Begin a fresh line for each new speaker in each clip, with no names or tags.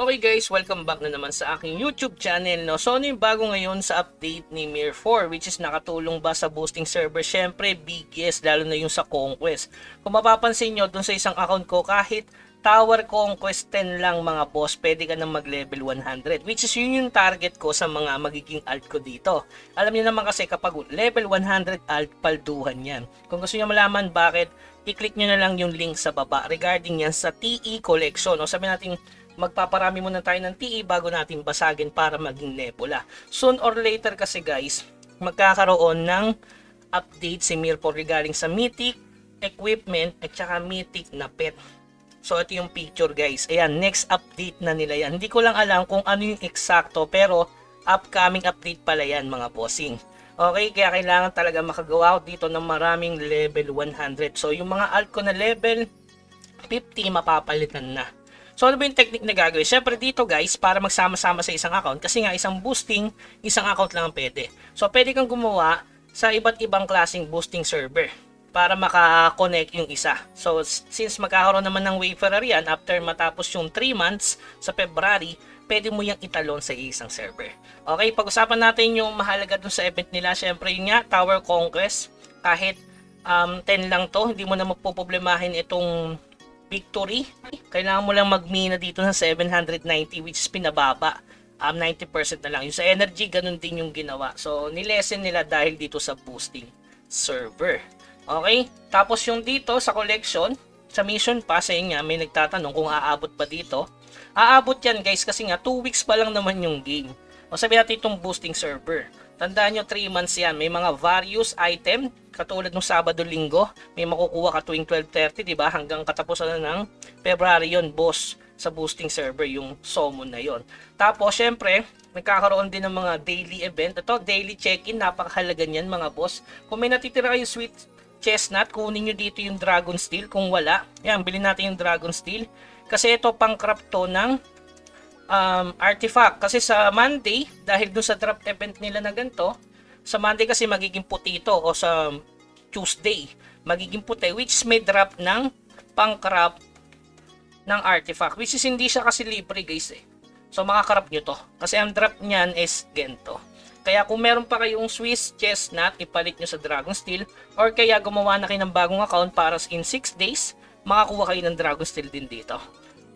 Okay guys, welcome back na naman sa aking YouTube channel. No? So ano yung bago ngayon sa update ni Mir 4 which is nakatulong ba sa boosting server? Syempre big yes, lalo na yung sa Conquest. Kung mapapansin nyo dun sa isang account ko, kahit Tower Conquest 10 lang mga boss, pwede ka nang mag level 100, which is yun yung target ko sa mga magiging alt ko dito. Alam niyo naman kasi kapag level 100 alt, palduhan yan. Kung gusto niyo malaman bakit, i-click nyo na lang yung link sa baba regarding yan sa TE collection. O sabi natin, magpaparami muna tayo ng TE bago natin basagin para maging nebula. Soon or later kasi guys, magkakaroon ng update si Mirpo regarding sa mythic equipment at saka mythic na pet. So ito yung picture guys. Ayan, next update na nila yan. Hindi ko lang alam kung ano yung eksakto, pero upcoming update pala yan mga bossing. Okay, kaya kailangan talaga makagawa dito ng maraming level 100. So yung mga alt ko na level 50 mapapalitan na. So ano ba yung technique na gagawin? Syempre dito guys, para magsama-sama sa isang account, kasi nga isang boosting, isang account lang ang pwede. So pwede kang gumawa sa iba't ibang klaseng boosting server para maka-connect yung isa. So since magkakaroon naman ng wayfarer yan after matapos yung 3 months sa February, pwede mo yung italon sa isang server. Okay, pag-usapan natin yung mahalaga dun sa event nila. Syempre yun nga, Tower Conquest. Kahit 10 lang to, hindi mo na magpoproblemahin itong victory. Kailangan mo lang magmina dito sa 790 which is pinababa. 90% na lang. Yung sa energy, ganun din yung ginawa. So, nilesen nila dahil dito sa boosting server. Okay? Tapos yung dito sa collection, sa mission pass, ayun nga, may nagtatanong kung aabot pa dito. Aabot yan guys kasi nga 2 weeks pa lang naman yung game. O sabi natin itong boosting server. Tandaan nyo 3 months yan. May mga various item. Katulad ng Sabado-Linggo. May makukuha ka tuwing 12:30, diba? Hanggang katapusan na ng February yon boss. Sa boosting server yung summon na yon. Tapos syempre, nagkakaroon din ng mga daily event. Ito, daily check-in. Napakahalaga niyan mga boss. Kung may natitira kayong sweet chestnut, kunin nyo dito yung Dragon Steel. Kung wala, yan, bilhin natin yung Dragon Steel. Kasi ito pang craft to ng artifact. Kasi sa Monday, dahil dun sa drop event nila na ganito, sa Monday kasi magiging puti ito, o sa Tuesday magiging puti, which may drop ng pang craft ng artifact, which is hindi siya kasi libre guys eh. So makakarap nyo to kasi ang drop niyan is gento. Kaya kung meron pa kayong Swiss chestnut, ipalit nyo sa Dragon Steel, or kaya gumawa na kayo ng bagong account para in 6 days makakuha kayo ng Dragon Steel din dito.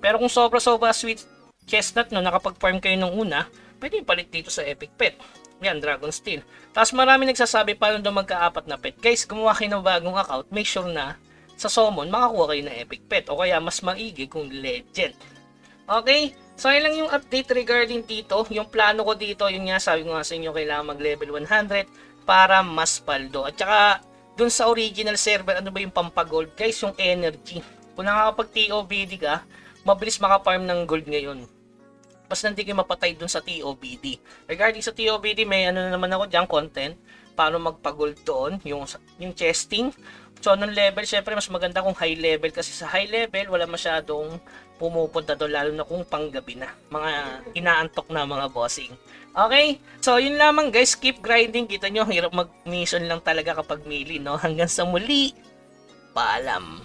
Pero kung sobra-sobra sweet chestnut no, nakapag-farm kayo nung una, pwede ipalit dito sa Epic Pet. Yan, Dragon Steel. Tapos marami nagsasabi paano daw magka-apat na pet. Guys, gumawa kayo ng bagong account, make sure na sa summon makakuha kayo ng Epic Pet, o kaya mas maigi kung Legend. Okay? So yun lang yung update regarding dito. Yung plano ko dito, yun nga, sabi ko nga sa inyo, kailangan mag level 100 para mas paldo. At saka dun sa original server, ano ba yung pampagold? Guys, yung energy. Kung nakakapag TOBD ka, mabilis makafarm ng gold ngayon. Basta hindi kayo mapatay dun sa TOBD. Regarding sa TOBD, may ano na naman ako dyan, content. Paano magpa-gold doon, yung chesting. So, anong level? Syempre, mas maganda kung high level. Kasi sa high level, wala masyadong pumupunta doon. Lalo na kung panggabi na. Mga inaantok na mga bossing. Okay? So, yun lamang guys. Keep grinding. Kita nyo, hirap mag-mission lang talaga kapag melee, no? Hanggang sa muli. Paalam.